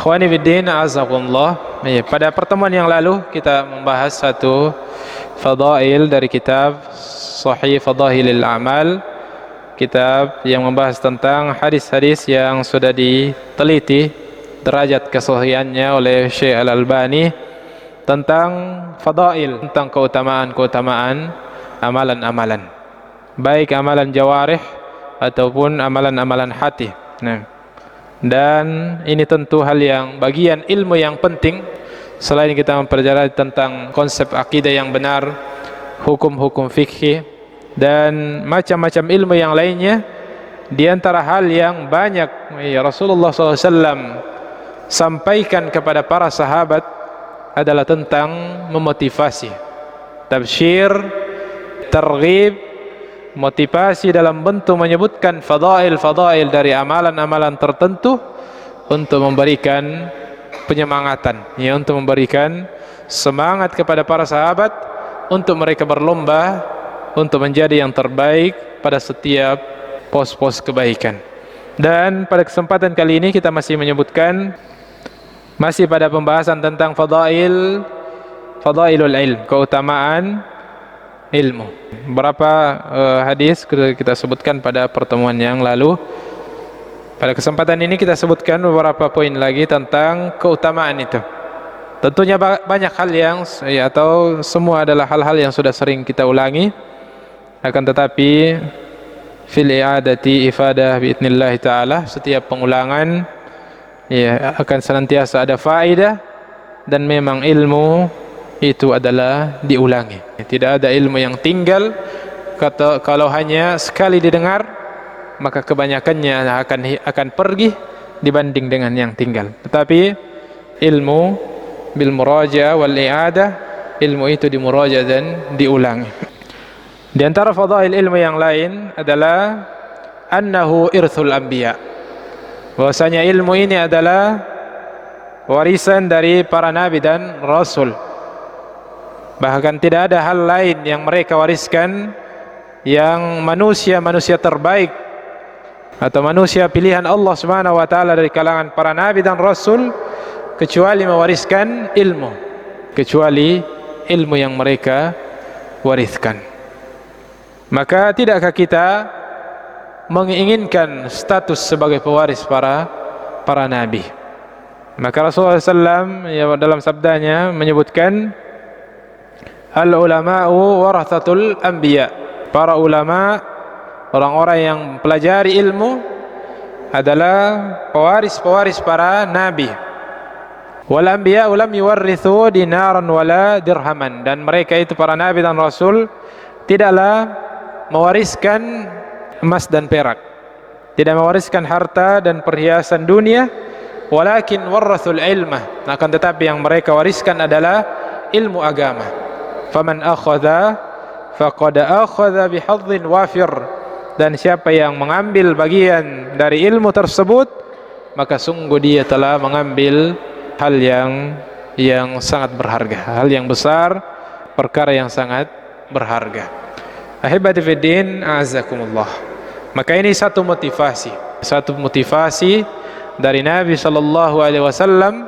Ikhwani fiddin, azakumullah. Pada pertemuan yang lalu kita membahas satu fadail dari kitab Sahih Fadailil A'mal, kitab yang membahas tentang hadis-hadis yang sudah diteliti derajat kesahihannya oleh Syekh Al-Albani tentang fadail, tentang keutamaan-keutamaan amalan-amalan, baik amalan jawarih ataupun amalan-amalan hati. Dan ini tentu hal yang bagian ilmu yang penting selain kita mempelajari tentang konsep akidah yang benar, hukum-hukum fikih dan macam-macam ilmu yang lainnya. Di antara hal yang banyak Rasulullah SAW sampaikan kepada para sahabat adalah tentang memotivasi, tabsyir, targhib, motivasi dalam bentuk menyebutkan fadail-fadail dari amalan-amalan tertentu untuk memberikan penyemangatan, untuk memberikan semangat kepada para sahabat untuk mereka berlomba untuk menjadi yang terbaik pada setiap pos-pos kebaikan. Dan pada kesempatan kali ini kita masih menyebutkan, masih pada pembahasan tentang fadailul ilm, keutamaan ilmu. Berapa hadis kita sebutkan pada pertemuan yang lalu. Pada kesempatan ini kita sebutkan beberapa poin lagi tentang keutamaan itu. Tentunya banyak hal yang atau semua adalah hal-hal yang sudah sering kita ulangi, akan tetapi fil i'adati ifadah biidznillah ta'ala, setiap pengulangan akan senantiasa ada faedah, dan memang ilmu itu adalah diulangi. Tidak ada ilmu yang tinggal. Kalau hanya sekali didengar, maka kebanyakannya akan pergi dibanding dengan yang tinggal. Tetapi ilmu bil muraja wal i'adah, ilmu itu dimuraja dan diulangi. Di antara fadail ilmu yang lain adalah annahu irthul anbiya, bahwasanya ilmu ini adalah warisan dari para nabi dan rasul. Bahkan tidak ada hal lain yang mereka wariskan yang manusia terbaik atau manusia pilihan Allah Subhanahu wa taala dari kalangan para nabi dan rasul kecuali mewariskan ilmu, kecuali ilmu yang mereka wariskan. Maka tidakkah kita menginginkan status sebagai pewaris para nabi? Maka Rasulullah SAW dalam sabdanya menyebutkan, al-ulama'u warathatul anbiya, para ulama, orang-orang yang pelajari ilmu adalah pewaris-pewaris para nabi. Wal anbiya'u lam yuwarrithu dinaran wala dirhaman, dan mereka itu para nabi dan rasul tidaklah mewariskan emas dan perak, tidak mewariskan harta dan perhiasan dunia, walakin warathul ilmah, akan tetapi yang mereka wariskan adalah ilmu agama. Faman akhadha faqad akhadha bihadhin wafir, dan siapa yang mengambil bagian dari ilmu tersebut, maka sungguh dia telah mengambil hal yang sangat berharga, hal yang besar, perkara yang sangat berharga. Ahibati fiddin, azakumullah. Maka ini satu motivasi dari Nabi sallallahu alaihi wasallam,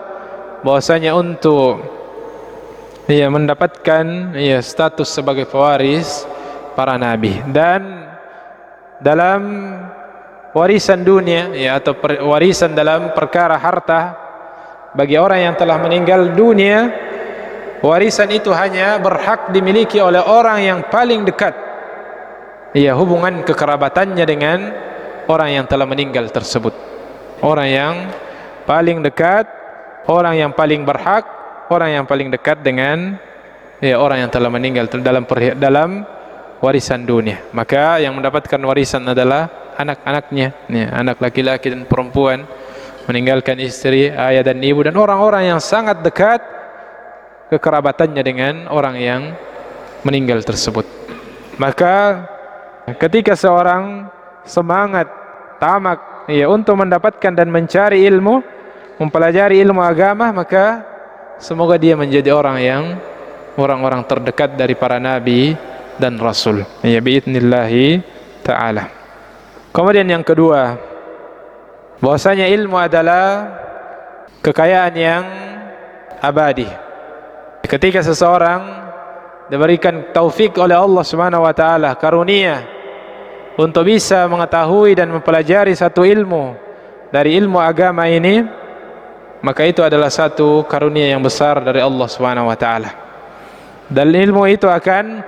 bahwasanya untuk mendapatkan status sebagai pewaris para nabi. Dan dalam warisan dunia atau warisan dalam perkara harta, bagi orang yang telah meninggal dunia, warisan itu hanya berhak dimiliki oleh orang yang paling dekat, hubungan kekerabatannya dengan orang yang telah meninggal tersebut. Orang yang paling dekat, orang yang paling berhak, orang yang paling dekat dengan orang yang telah meninggal dalam warisan dunia. Maka yang mendapatkan warisan adalah anak-anaknya, anak laki-laki dan perempuan, meninggalkan istri, ayah dan ibu, dan orang-orang yang sangat dekat kekerabatannya dengan orang yang meninggal tersebut. Maka ketika seorang semangat, tamak untuk mendapatkan dan mencari ilmu, mempelajari ilmu agama, maka semoga dia menjadi orang-orang terdekat dari para nabi dan rasul, biidznillah ta'ala. Kemudian yang kedua, bahwasanya ilmu adalah kekayaan yang abadi. Ketika seseorang diberikan taufik oleh Allah Subhanahu wa taala, karunia untuk bisa mengetahui dan mempelajari satu ilmu dari ilmu agama ini, maka itu adalah satu karunia yang besar dari Allah Subhanahu wa taala. Dan ilmu itu akan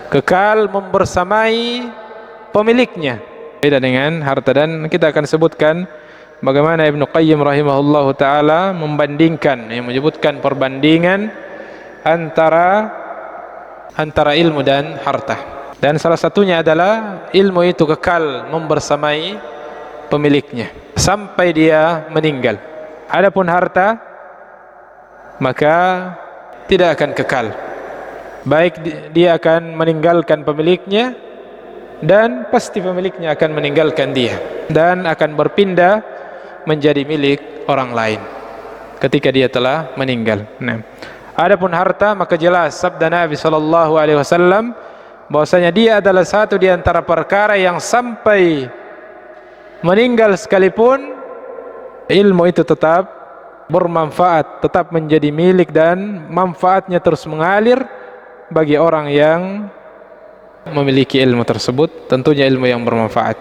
kekal membersamai pemiliknya. Beda dengan harta, dan kita akan sebutkan bagaimana Ibnu Qayyim rahimahullahu taala membandingkan, yang menyebutkan perbandingan antara ilmu dan harta. Dan salah satunya adalah ilmu itu kekal membersamai pemiliknya sampai dia meninggal. Adapun harta maka tidak akan kekal. Baik dia akan meninggalkan pemiliknya, dan pasti pemiliknya akan meninggalkan dia dan akan berpindah menjadi milik orang lain ketika dia telah meninggal. Nah, adapun harta maka jelas sabda Nabi sallallahu alaihi wasallam bahwasanya dia adalah satu di antara perkara yang sampai meninggal sekalipun ilmu itu tetap bermanfaat, tetap menjadi milik, dan manfaatnya terus mengalir bagi orang yang memiliki ilmu tersebut, tentunya ilmu yang bermanfaat.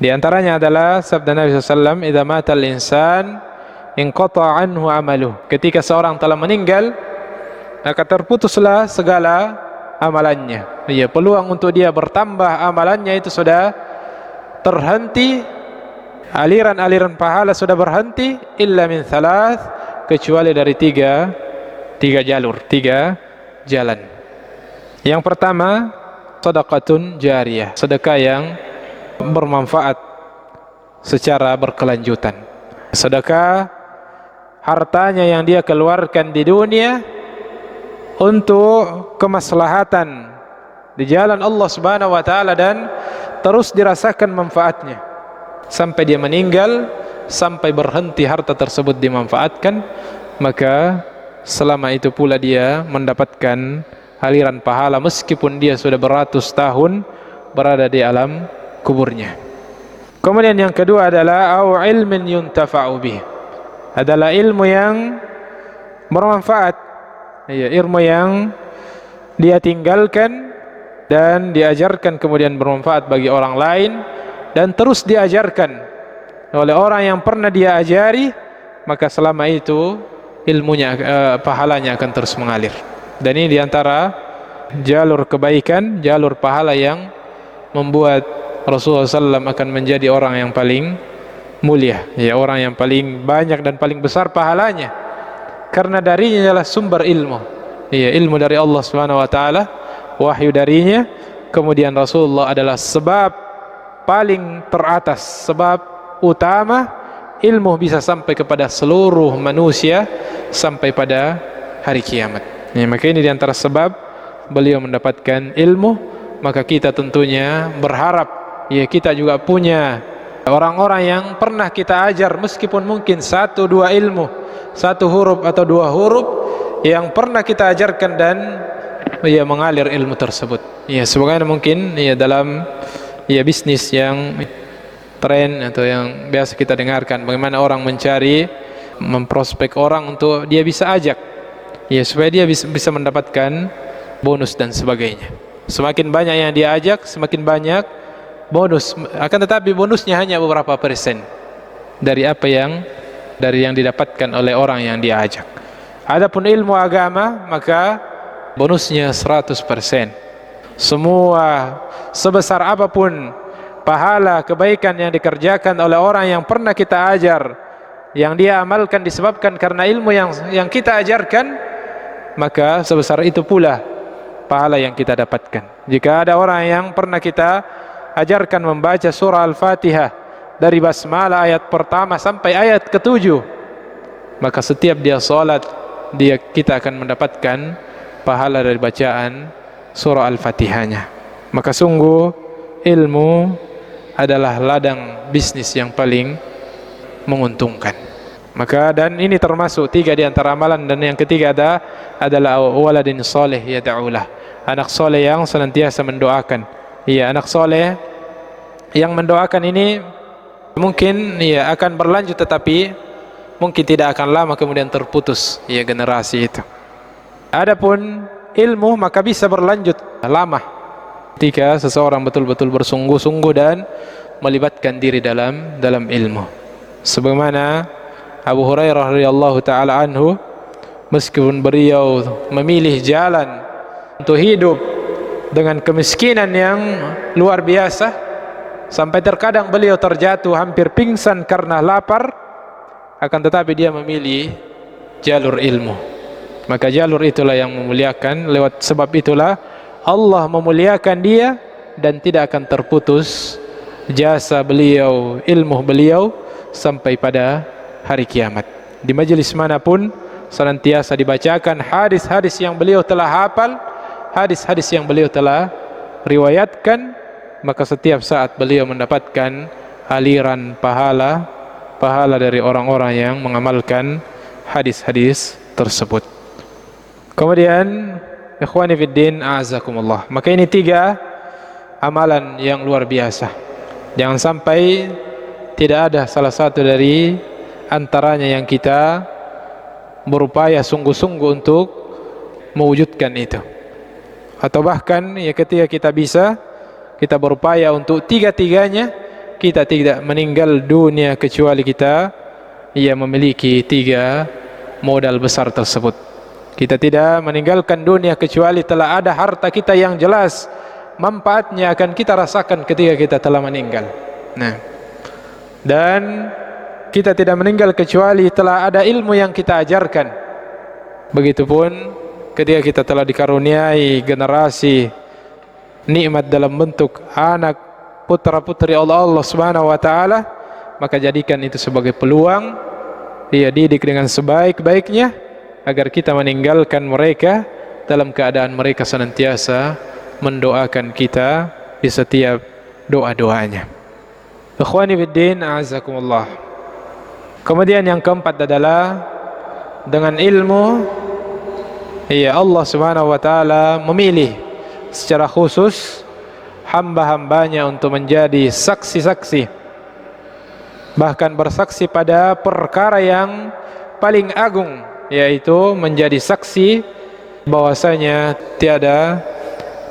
Di antaranya adalah sabda Nabi SAW, "Idza matal insan inqata anhu amaluh." Ketika seorang telah meninggal, maka terputuslah segala amalannya. Ya, peluang untuk dia bertambah amalannya itu sudah terhenti, aliran-aliran pahala sudah berhenti, illa min thalath, kecuali dari tiga jalan. Yang pertama, sedekatun jariyah, sedekah yang bermanfaat secara berkelanjutan. Sedekah hartanya yang dia keluarkan di dunia untuk kemaslahatan di jalan Allah Subhanahu wa taala, dan terus dirasakan manfaatnya sampai dia meninggal, sampai berhenti harta tersebut dimanfaatkan, maka selama itu pula dia mendapatkan aliran pahala meskipun dia sudah beratus tahun berada di alam kuburnya. Kemudian yang kedua adalah au ilmin yuntafa'u bih, adalah ilmu yang bermanfaat, ya, ilmu yang dia tinggalkan dan diajarkan kemudian bermanfaat bagi orang lain, dan terus diajarkan oleh orang yang pernah dia ajari, maka selama itu ilmunya, pahalanya akan terus mengalir. Dan ini diantara jalur kebaikan, jalur pahala yang membuat Rasulullah SAW akan menjadi orang yang paling mulia, ya, orang yang paling banyak dan paling besar pahalanya, karena darinya adalah sumber ilmu, ya, ilmu dari Allah Subhanahu wa taala, wahyu darinya. Kemudian Rasulullah adalah sebab paling teratas, sebab utama ilmu bisa sampai kepada seluruh manusia sampai pada hari kiamat. Ya, maka ini diantara sebab beliau mendapatkan ilmu. Maka kita tentunya berharap, ya, kita juga punya orang-orang yang pernah kita ajar, meskipun mungkin satu dua ilmu, satu huruf atau dua huruf yang pernah kita ajarkan, dan ya mengalir ilmu tersebut. Ya, sebagaimana mungkin ya dalam ya bisnis yang tren atau yang biasa kita dengarkan, bagaimana orang mencari, memprospek orang untuk dia bisa ajak, ya, supaya dia bisa mendapatkan bonus dan sebagainya. Semakin banyak yang dia ajak, semakin banyak bonus. Akan tetapi bonusnya hanya beberapa persen dari yang didapatkan oleh orang yang dia ajak. Adapun ilmu agama, maka bonusnya 100%. Semua sebesar apapun pahala kebaikan yang dikerjakan oleh orang yang pernah kita ajar, yang dia amalkan disebabkan karena ilmu yang kita ajarkan, maka sebesar itu pula pahala yang kita dapatkan. Jika ada orang yang pernah kita ajarkan membaca surah Al-Fatihah dari basmalah ayat pertama sampai ayat ke-7, maka setiap dia salat, kita akan mendapatkan pahala dari bacaan surah Al-Fatihahnya. Maka sungguh ilmu adalah ladang bisnis yang paling menguntungkan. Maka, dan ini termasuk tiga di antara amalan. Dan yang ketiga adalah waladin soleh yad'ulah, anak soleh yang senantiasa mendoakan. Iya, anak soleh yang mendoakan ini mungkin ya akan berlanjut, tetapi mungkin tidak akan lama kemudian terputus ya generasi itu. Adapun ilmu maka bisa berlanjut lama ketika seseorang betul-betul bersungguh-sungguh dan melibatkan diri dalam ilmu. Sebagaimana Abu Hurairah radhiyallahu taala anhu, meskipun beliau memilih jalan untuk hidup dengan kemiskinan yang luar biasa, sampai terkadang beliau terjatuh hampir pingsan karena lapar, akan tetapi dia memilih jalur ilmu. Maka jalur itulah yang memuliakan. Lewat sebab itulah Allah memuliakan dia dan tidak akan terputus jasa beliau, ilmu beliau sampai pada hari kiamat. Di majelis manapun senantiasa dibacakan hadis-hadis yang beliau telah hafal, hadis-hadis yang beliau telah riwayatkan, maka setiap saat beliau mendapatkan aliran pahala dari orang-orang yang mengamalkan hadis-hadis tersebut. Kemudian ikhwani fiddin a'azakumullah, maka ini 3 amalan yang luar biasa. Jangan sampai tidak ada salah satu dari antaranya yang kita berupaya sungguh-sungguh untuk mewujudkan itu, atau bahkan ya ketika kita bisa, kita berupaya untuk 3-tiganya. Kita tidak meninggal dunia kecuali kita memiliki 3 modal besar tersebut. Kita tidak meninggalkan dunia kecuali telah ada harta kita yang jelas manfaatnya akan kita rasakan ketika kita telah meninggal. Nah, dan kita tidak meninggal kecuali telah ada ilmu yang kita ajarkan. Begitupun ketika kita telah dikaruniai generasi nikmat dalam bentuk anak putra putri Allah Subhanahu wa taala, maka jadikan itu sebagai peluang, dia didik dengan sebaik-baiknya agar kita meninggalkan mereka dalam keadaan mereka senantiasa mendoakan kita di setiap doa-doanya. Ikhwani fiddin a'azakumullah. Kemudian yang keempat adalah dengan ilmu Allah Subhanahu wa taala memilih secara khusus hamba-hambanya untuk menjadi saksi-saksi, bahkan bersaksi pada perkara yang paling agung, yaitu menjadi saksi bahwasanya tiada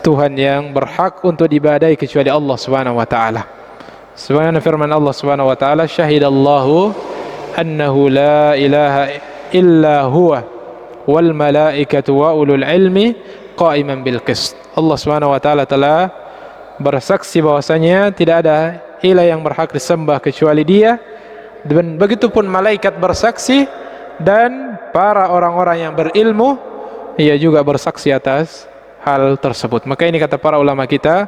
Tuhan yang berhak untuk diibadahi kecuali Allah Subhanahu wa taala. Sebagaimana firman Allah Subhanahu wa taala, syahidallahu annahu la ilaha illa huwa wal malaikatu wa ulul ilmi qa'iman bil qist. Allah Subhanahu wa taala telah bersaksi bahwasanya tidak ada ilah yang berhak disembah kecuali Dia, dan begitupun malaikat bersaksi dan para orang-orang yang berilmu juga bersaksi atas hal tersebut. Maka ini kata para ulama kita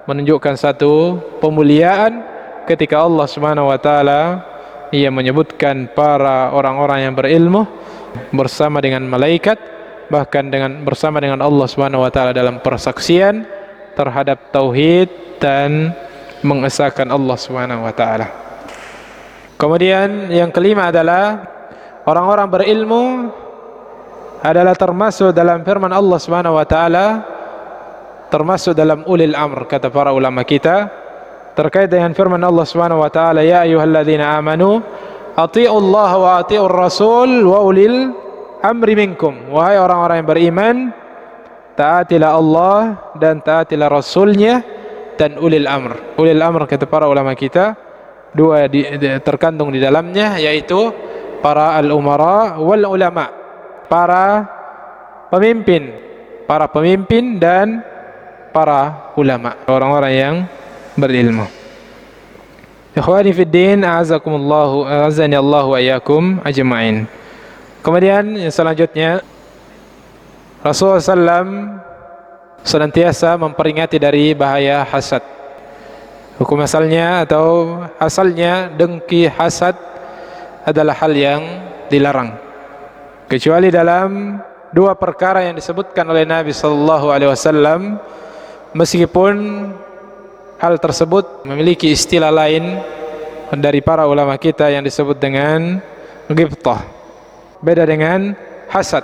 menunjukkan satu pemuliaan ketika Allah Subhanahu wa taala menyebutkan para orang-orang yang berilmu bersama dengan malaikat, bahkan bersama dengan Allah Subhanahu wa taala dalam persaksian terhadap tauhid dan mengesahkan Allah Subhanahu wa taala. Kemudian yang kelima adalah orang-orang berilmu adalah termasuk dalam firman Allah Subhanahu wa taala, termasuk dalam ulil amr, kata para ulama kita terkait dengan firman Allah Subhanahu wa taala, ya ayyuhalladzina amanu athi'ullaha wa athi'ur rasul wa ulil amri minkum. Wahai orang-orang yang beriman, taatilah Allah dan taatilah Rasulnya dan ulil amr. Ulil amr kata para ulama kita 2 terkandung di dalamnya, yaitu para al-umara wal ulama, para pemimpin dan para ulama, orang-orang yang berilmu. Ikhwani fid din, a'azakumullahu, a'azani Allah wa iyyakum ajma'in. Kemudian yang selanjutnya, Rasulullah SAW senantiasa memperingati dari bahaya hasad. Hukum asalnya atau asalnya dengki, hasad adalah hal yang dilarang, kecuali dalam 2 perkara yang disebutkan oleh Nabi sallallahu alaihi wasallam, meskipun hal tersebut memiliki istilah lain dari para ulama kita yang disebut dengan ghibtah, beda dengan hasad.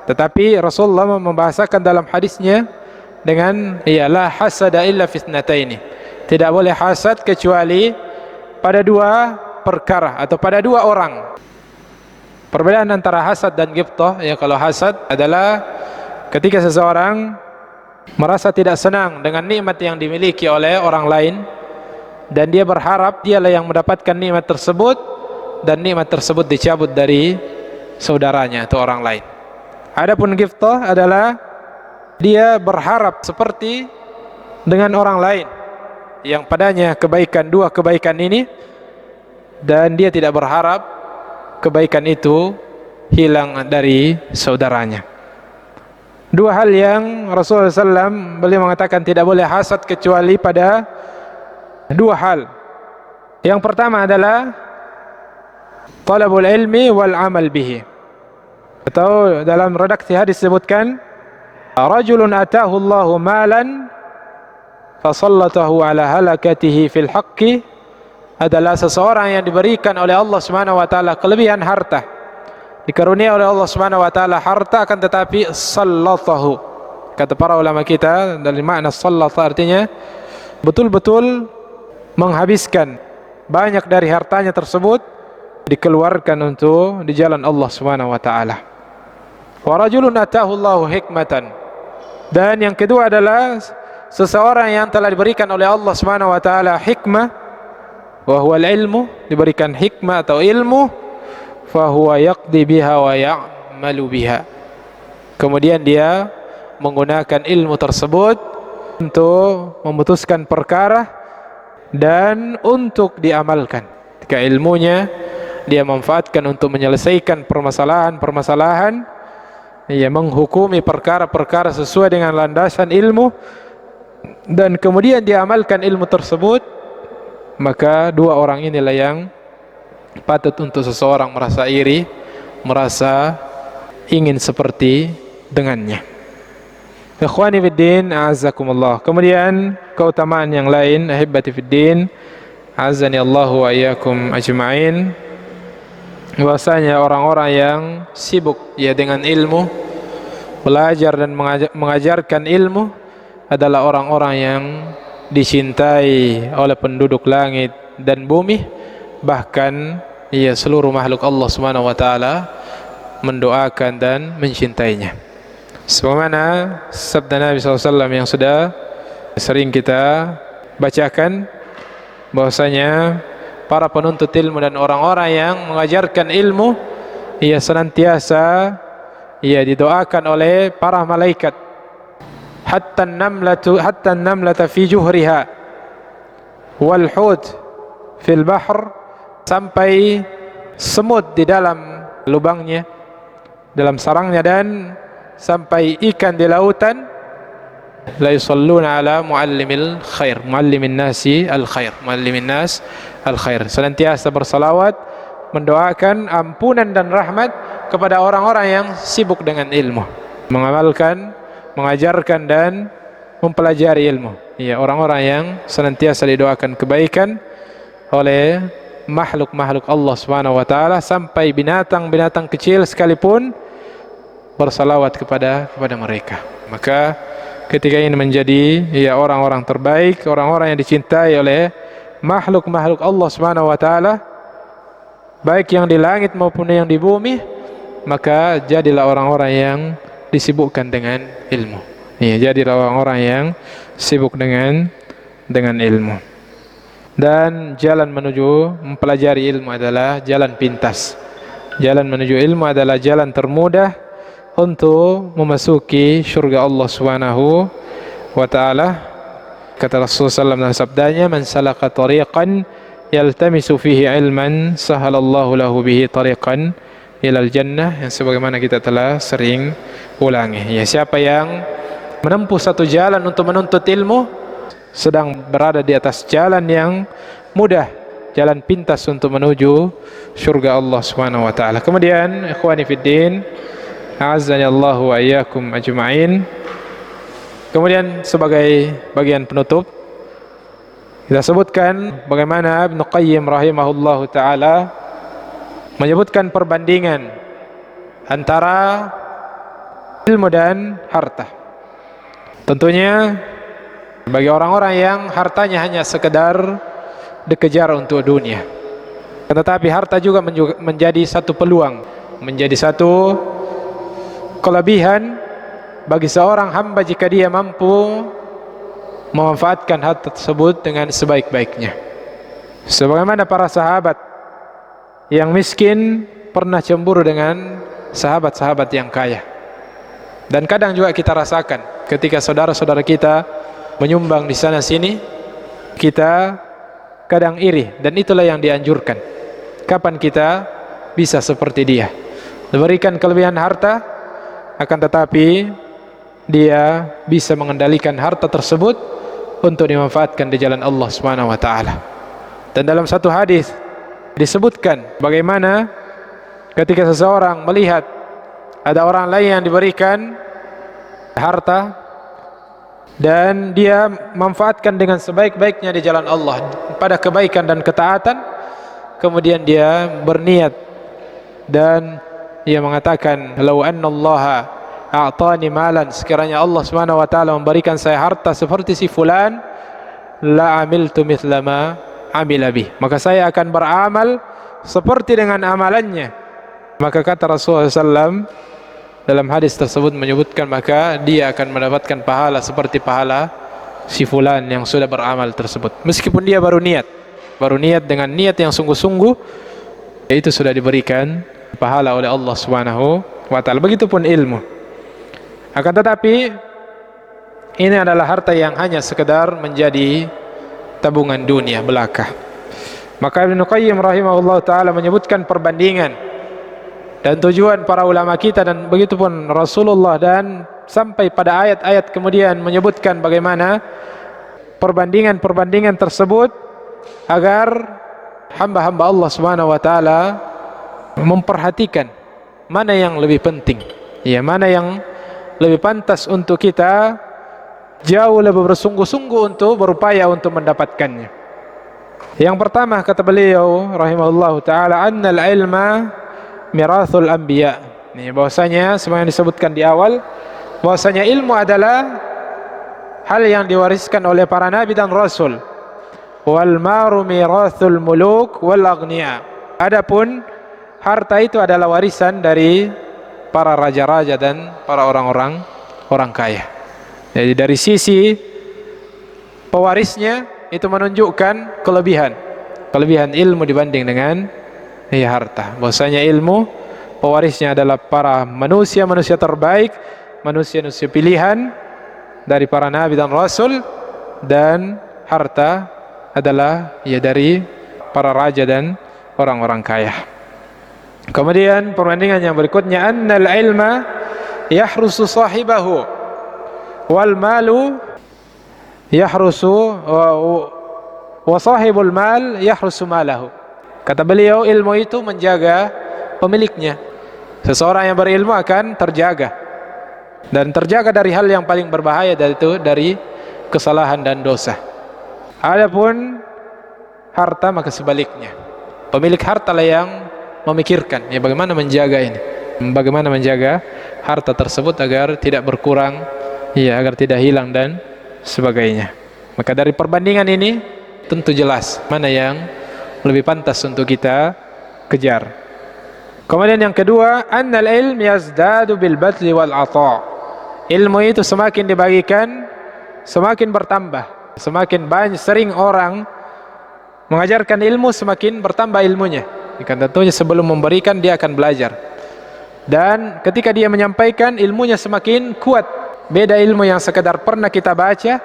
Tetapi Rasulullah membahasakan dalam hadisnya dengan la hasada illa fitnataini, tidak boleh hasad kecuali pada 2 perkara atau pada 2 orang. Perbedaan antara hasad dan ghibthah, ya, kalau hasad adalah ketika seseorang merasa tidak senang dengan nikmat yang dimiliki oleh orang lain dan dia berharap dialah yang mendapatkan nikmat tersebut, dan nikmat tersebut dicabut dari saudaranya atau orang lain. Adapun ghibthah adalah dia berharap seperti dengan orang lain yang padanya kebaikan, dua kebaikan ini, dan dia tidak berharap kebaikan itu hilang dari saudaranya. Dua hal yang Rasulullah SAW beliau mengatakan tidak boleh hasad kecuali pada dua hal. Yang pertama adalah talabul ilmi wal amal bihi, atau dalam redaksi hadis disebutkan rajulun atahu Allahu malan fasallatahu ala halakatihi fil haqqi, adalah seseorang yang diberikan oleh Allah Subhanahu wa taala kelebihan harta, dikarunia oleh Allah Subhanahu wa taala harta, akan tetapi sallatahu, kata para ulama kita, dari makna sallata artinya betul-betul menghabiskan banyak dari hartanya tersebut dikeluarkan untuk di jalan Allah Subhanahu wa taala. Wa rajulun atahu Allahu hikmatan, dan yang kedua adalah seseorang yang telah diberikan oleh Allah Subhanahu wa taala hikmah, wa huwa ilmu, diberikan hikmah atau ilmu, fa huwa yaqdi biha wa ya'malu biha, kemudian dia menggunakan ilmu tersebut untuk memutuskan perkara dan untuk diamalkan. Ketika ilmunya dia manfaatkan untuk menyelesaikan permasalahan-permasalahan, ia menghukumi perkara-perkara sesuai dengan landasan ilmu, dan kemudian dia amalkan ilmu tersebut, maka dua orang inilah yang patut untuk seseorang merasa iri, merasa ingin seperti dengannya. Ikhwani fiddin, a'azzakumullah. Kemudian keutamaan yang lain, ahibati fiddin, a'azzani Allahu wa iyyakum ajma'in, bahwasanya orang-orang yang sibuk ya dengan ilmu, belajar dan mengajarkan ilmu, adalah orang-orang yang dicintai oleh penduduk langit dan bumi, bahkan ya seluruh makhluk Allah Subhanahu wa taala mendoakan dan mencintainya. Sebagaimana sabda Nabi SAW yang sudah sering kita bacakan, bahwasanya para penuntut ilmu dan orang-orang yang mengajarkan ilmu, ia senantiasa ia didoakan oleh para malaikat, hatta an-namlata fi juhriha wal hut fil bahr, sampai semut di dalam lubangnya, dalam sarangnya, dan sampai ikan di lautan, la yusalluna ala muallimil khair, muallimin nasi al khair, muallimin nas al khair, senantiasa bersalawat mendoakan ampunan dan rahmat kepada orang-orang yang sibuk dengan ilmu, mengamalkan, mengajarkan dan mempelajari ilmu. Ya, orang-orang yang senantiasa didoakan kebaikan oleh makhluk-makhluk Allah Subhanahu wa taala, sampai binatang-binatang kecil sekalipun bersalawat kepada mereka. Maka ketika ini menjadi ya orang-orang terbaik, orang-orang yang dicintai oleh makhluk-makhluk Allah Subhanahu wa taala, baik yang di langit maupun yang di bumi, maka jadilah orang-orang yang disibukkan dengan ilmu. Ya, jadilah orang-orang yang sibuk dengan ilmu. Dan jalan menuju mempelajari ilmu adalah jalan pintas. Jalan menuju ilmu adalah jalan termudah untuk memasuki surga Allah Subhanahu wa taala. Kata Rasulullah SAW dalam sabdanya, man salaka tariqan yaltamisu fihi ilman sahalallahu lahu bihi tariqan ilal jannah, yang sebagaimana kita telah sering ulangi. Ya, siapa yang menempuh satu jalan untuk menuntut ilmu, sedang berada di atas jalan yang mudah, jalan pintas untuk menuju surga Allah Subhanahu wa taala. Kemudian ikhwani fiddin, a'azzani Allah wa iyyakum ajma'in. Kemudian sebagai bagian penutup, kita sebutkan bagaimana Ibnu Qayyim rahimahullahu taala menyebutkan perbandingan antara ilmu dan harta. Tentunya bagi orang-orang yang hartanya hanya sekedar dikejar untuk dunia, tetapi harta juga menjadi satu peluang menjadi satu kelebihan bagi seorang hamba jika dia mampu memanfaatkan harta tersebut dengan sebaik-baiknya. Sebagaimana para sahabat yang miskin pernah cemburu dengan sahabat-sahabat yang kaya. Dan kadang juga kita rasakan ketika saudara-saudara kita menyumbang di sana sini, kita kadang iri, dan itulah yang dianjurkan. Kapan kita bisa seperti dia, memberikan kelebihan harta, akan tetapi dia bisa mengendalikan harta tersebut untuk dimanfaatkan di jalan Allah Subhanahu wa taala. Dan dalam satu hadis disebutkan bagaimana ketika seseorang melihat ada orang lain yang diberikan harta dan dia manfaatkan dengan sebaik-baiknya di jalan Allah pada kebaikan dan ketaatan, kemudian dia berniat dan ia mengatakan, "Lau annallaha a'tani malan," sekiranya Allah Subhanahu wa taala memberikan saya harta seperti si fulan, la amiltu mithla ma amila bih, maka saya akan beramal seperti dengan amalannya. Maka kata Rasulullah SAW dalam hadis tersebut menyebutkan, maka dia akan mendapatkan pahala seperti pahala si fulan yang sudah beramal tersebut, meskipun dia baru niat dengan niat yang sungguh-sungguh, itu sudah diberikan pahala oleh Allah Subhanahu wa taala. Begitupun ilmu. Akan tetapi ini adalah harta yang hanya sekedar menjadi tabungan dunia belaka. Maka Ibnu Qayyim rahimahullah taala menyebutkan perbandingan dan tujuan para ulama kita, dan begitupun Rasulullah, dan sampai pada ayat-ayat kemudian menyebutkan bagaimana perbandingan-perbandingan tersebut agar hamba-hamba Allah Subhanahu wa taala memperhatikan mana yang lebih penting, ya, mana yang lebih pantas untuk kita jauh lebih bersungguh-sungguh untuk berupaya untuk mendapatkannya. Yang pertama kata beliau rahimahullahu taala, annal ilma mirathul anbiya. Ini bahwasanya sebagaimana disebutkan di awal, bahwasanya ilmu adalah hal yang diwariskan oleh para nabi dan rasul. Wal maru mirathul muluk wal aghniya. Adapun harta itu adalah warisan dari para raja-raja dan para orang kaya. Jadi dari sisi pewarisnya itu menunjukkan kelebihan ilmu dibanding dengan harta. Bahwasanya ilmu pewarisnya adalah para manusia terbaik, manusia pilihan dari para nabi dan rasul, dan harta adalah dari para raja dan orang-orang kaya. Kemudian perbandingan yang berikutnya, annal ilma yahrusu sahibahu wal malu yahrusu wa sahibul mal yahrusu malahu. Kata beliau, ilmu itu menjaga pemiliknya. Seseorang yang berilmu akan terjaga, dan terjaga dari hal yang paling berbahaya, dari kesalahan dan dosa. Adapun harta maka sebaliknya, pemilik harta lah yang memikirkan bagaimana menjaga ini, bagaimana menjaga harta tersebut agar tidak berkurang, agar tidak hilang dan sebagainya. Maka dari perbandingan ini tentu jelas mana yang lebih pantas untuk kita kejar. Kemudian yang kedua, annal ilm yazdadu bil badli wal ata. Ilmu itu semakin dibagikan, semakin bertambah. Semakin banyak sering orang mengajarkan ilmu, semakin bertambah ilmunya. Kan tentunya sebelum memberikan dia akan belajar. Dan ketika dia menyampaikan, ilmunya semakin kuat. Beda ilmu yang sekedar pernah kita baca,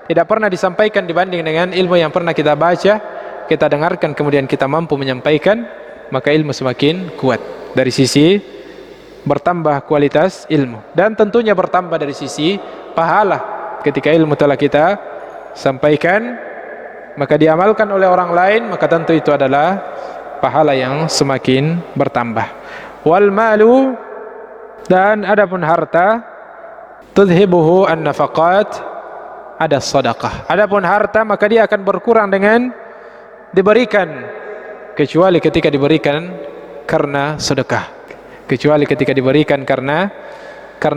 tidak pernah disampaikan, dibanding dengan ilmu yang pernah kita baca, kita dengarkan, kemudian kita mampu menyampaikan, maka ilmu semakin kuat dari sisi bertambah kualitas ilmu, dan tentunya bertambah dari sisi pahala. Ketika ilmu telah kita sampaikan, maka diamalkan oleh orang lain, maka tentu itu adalah pahala yang semakin bertambah. Wal malu, dan adapun harta, tudhibuhu an-nafaqat ada sedekah. Adapun harta maka dia akan berkurang dengan diberikan, kecuali ketika diberikan karena sedekah, kecuali ketika diberikan karena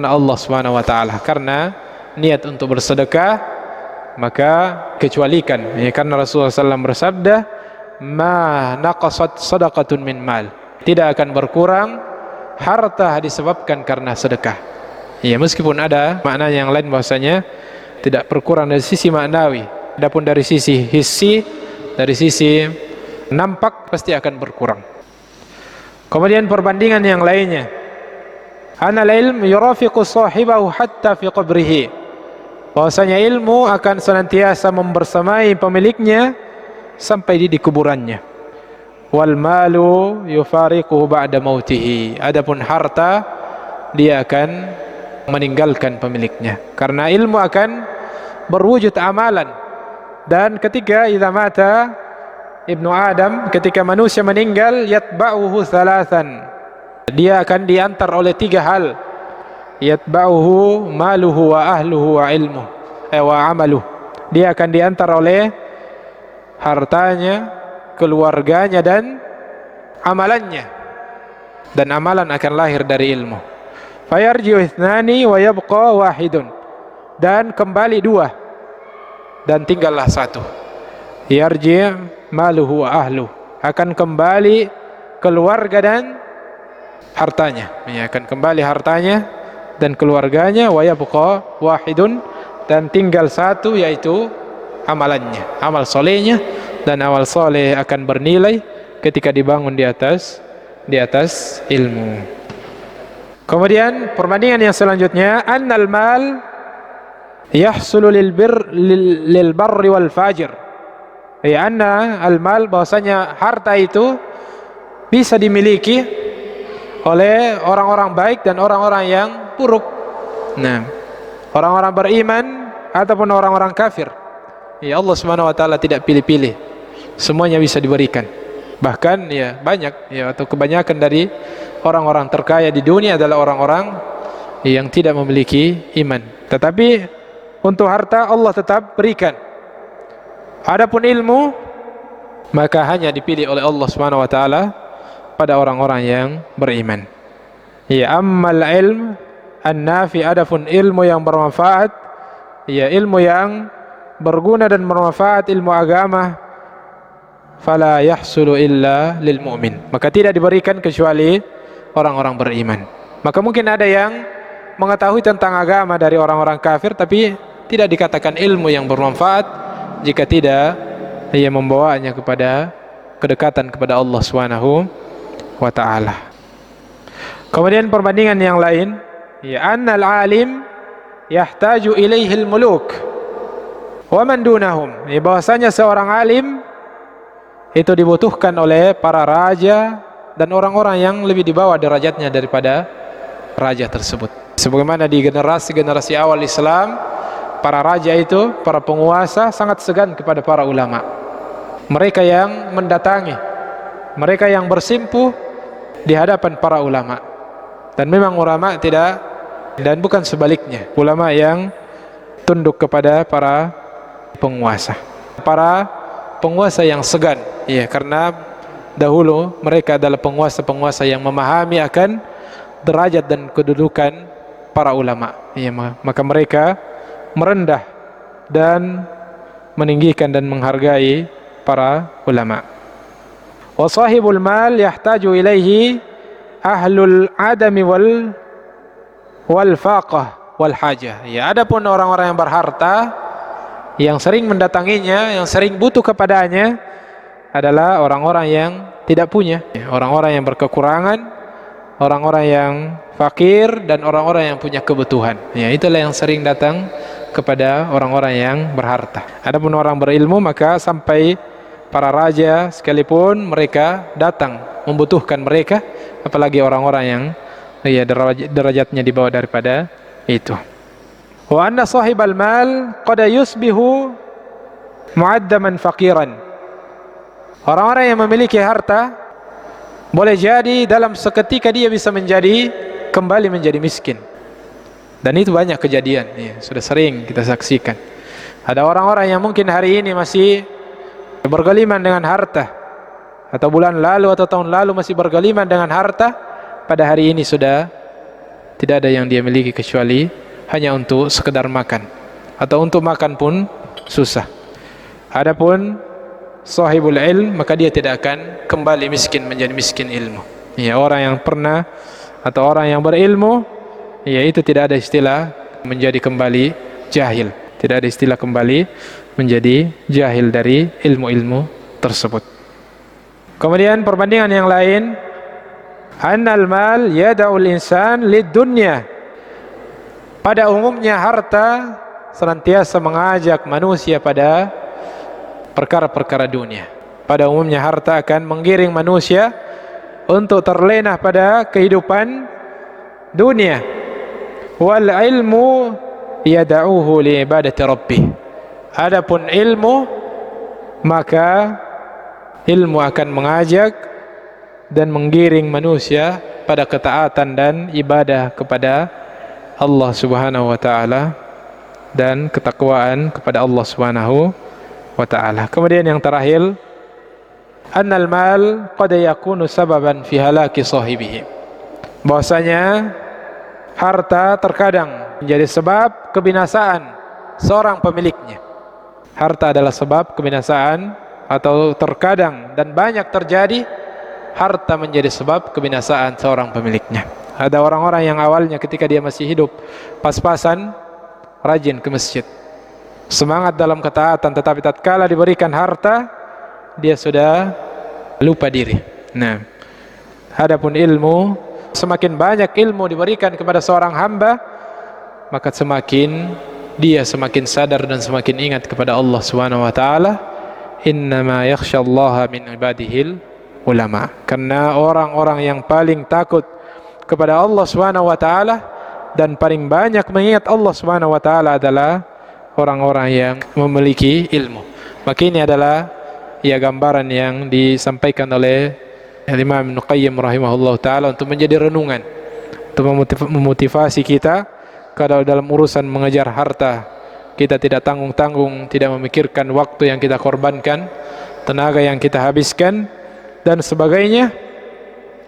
Allah Subhanahu wa taala, karena niat untuk bersedekah, maka kecualikan, karena Rasulullah SAW bersabda, ma naqasat sadaqatun min mal, tidak akan berkurang harta disebabkan karena sedekah. Ya, meskipun ada makna yang lain bahwasanya tidak berkurang dari sisi maknawi, adapun dari sisi hissi, dari sisi nampak pasti akan berkurang. Kemudian perbandingan yang lainnya, anal ilm yurafiqu sahibahu hatta fi qabrihi, bahwasanya ilmu akan senantiasa membersamai pemiliknya sampai di kuburannya. Wal malu yufariquhu ba'da mautihi, adapun harta dia akan meninggalkan pemiliknya, karena ilmu akan berwujud amalan. Dan ketika idza mata ibnu Adam, ketika manusia meninggal, yatba'uhu thalathan, dia akan diantar oleh 3 hal. Yatba'uhu maluhu wa ahluhu wa ilmuhu wa amaluhu, dia akan diantar oleh hartanya, keluarganya, dan amalannya. Dan amalan akan lahir dari ilmu. Fayarji'u ithnani wa yabqa wahidun, dan kembali 2 dan tinggallah 1. Yarji' maluhu wa ahluhu, akan kembali keluarga dan hartanya, ya, akan kembali hartanya dan keluarganya. Wa yabqa wahidun, dan tinggal 1, yaitu amalannya, amal solehnya. Dan amal soleh akan bernilai ketika dibangun di atas ilmu. Kemudian perbandingan yang selanjutnya, annal mal yahsulu lil barri wal fajir. Ya, anna al mal, bahwasanya harta itu bisa dimiliki oleh orang-orang baik dan orang-orang yang buruk. Nah, orang-orang beriman ataupun orang-orang kafir. Ya, Allah Subhanahu wa taala tidak pilih-pilih. Semuanya bisa diberikan. Bahkan ya banyak, ya, atau kebanyakan dari orang-orang terkaya di dunia adalah orang-orang yang tidak memiliki iman. Tetapi untuk harta Allah tetap berikan. Adapun ilmu, maka hanya dipilih oleh Allah Subhanahu wa taala pada orang-orang yang beriman. Ya, ammal ilm an-nafi, adapun ilmu yang bermanfaat, ya, ilmu yang berguna dan bermanfaat, ilmu agama, fala yahsulu illa lil mu'min, maka tidak diberikan kecuali orang-orang beriman. Maka mungkin ada yang mengetahui tentang agama dari orang-orang kafir, tapi tidak dikatakan ilmu yang bermanfaat jika tidak ia membawanya kepada kedekatan kepada Allah Subhanahu wa ta'ala. Kemudian perbandingan yang lain, ya, annal alim yahtaju ilaihil muluk wa man dunahum, ya, bahwasanya seorang alim itu dibutuhkan oleh para raja dan orang-orang yang lebih di bawah derajatnya daripada raja tersebut. Sebagaimana di generasi awal Islam, para raja itu, para penguasa sangat segan kepada para ulama. Mereka yang mendatangi, mereka yang bersimpuh di hadapan para ulama. Dan memang ulama tidak, dan bukan sebaliknya, ulama yang tunduk kepada para penguasa. Para penguasa yang segan, ya, karena dahulu mereka adalah penguasa-penguasa yang memahami akan derajat dan kedudukan para ulama, ya, maka mereka merendah dan meninggikan dan menghargai para ulama. Wa sahibul mal yahtaju ilaihi ahlul adami wal faqah wal hajah. Ya, adapun orang-orang yang berharta, yang sering mendatanginya, yang sering butuh kepadanya adalah orang-orang yang tidak punya, orang-orang yang berkekurangan, orang-orang yang fakir, dan orang-orang yang punya kebutuhan. Ya, itulah yang sering datang kepada orang-orang yang berharta. Adapun orang berilmu, maka sampai para raja sekalipun mereka datang membutuhkan mereka, apalagi orang-orang yang, ya, derajatnya di bawah daripada itu. Wa anna sahibal mal qad yusbihu mu'addaman faqiran. Orang-orang yang memiliki harta boleh jadi dalam seketika dia bisa kembali menjadi miskin. Dan itu banyak kejadian, ya, sudah sering kita saksikan. Ada orang-orang yang mungkin hari ini masih bergeliman dengan harta, atau bulan lalu atau tahun lalu masih bergeliman dengan harta, pada hari ini sudah tidak ada yang dia miliki kecuali hanya untuk sekedar makan, atau untuk makan pun susah. Adapun sahibul ilm, maka dia tidak akan kembali miskin menjadi miskin ilmu. Ya, orang yang pernah atau orang yang berilmu, ya itu tidak ada istilah menjadi kembali jahil. Tidak ada istilah kembali menjadi jahil dari ilmu-ilmu tersebut. Kemudian perbandingan yang lain, annal mal yada'ul insan lid dunya. Pada umumnya harta senantiasa mengajak manusia pada perkara-perkara dunia. Pada umumnya harta akan menggiring manusia untuk terlena pada kehidupan dunia. Wal ilmu yada'uhu li ibadati rabbih. Adapun ilmu, maka ilmu akan mengajak dan menggiring manusia pada ketaatan dan ibadah kepada Allah Subhanahu wa taala dan ketakwaan kepada Allah Subhanahu wa taala. Kemudian yang terakhir, annal mal qad yakunu sababan fi halaki sahibihi. Bahwasanya harta terkadang menjadi sebab kebinasaan seorang pemiliknya. Harta adalah sebab kebinasaan, atau terkadang dan banyak terjadi harta menjadi sebab kebinasaan seorang pemiliknya. Ada orang-orang yang awalnya ketika dia masih hidup pas-pasan rajin ke masjid, semangat dalam ketaatan, tetapi tatkala diberikan harta dia sudah lupa diri. Nah, adapun ilmu, semakin banyak ilmu diberikan kepada seorang hamba, maka semakin dia semakin sadar dan semakin ingat kepada Allah Subhanahu wa taala. Innama yakhsyallaha min ibadihil ulama. Karena orang-orang yang paling takut kepada Allah Subhanahu wa taala dan paling banyak mengingat Allah Subhanahu wa taala adalah orang-orang yang memiliki ilmu. Maka ini adalah ya gambaran yang disampaikan oleh Imam Ibnu Qayyim rahimahullah taala untuk menjadi renungan, untuk memotivasi kita kalau dalam urusan mengejar harta kita tidak tanggung-tanggung, tidak memikirkan waktu yang kita korbankan, tenaga yang kita habiskan dan sebagainya,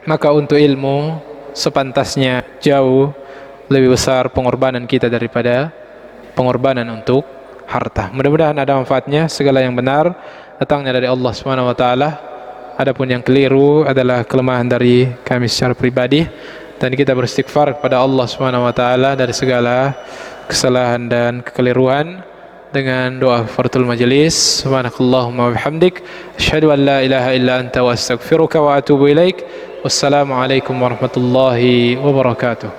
maka untuk ilmu sepantasnya jauh lebih besar pengorbanan kita daripada pengorbanan untuk harta. Mudah-mudahan ada manfaatnya. Segala yang benar datangnya dari Allah Subhanahu wa taala. Adapun yang keliru adalah kelemahan dari kami secara pribadi, dan kita beristighfar kepada Allah Subhanahu wa taala dari segala kesalahan dan kekeliruan dengan doa kafaratul majelis. Subhanakallahumma wa bihamdik, asyhadu an la ilaha illa anta wa astaghfiruka wa atubu ilaik. Wassalamu alaikum warahmatullahi wabarakatuh.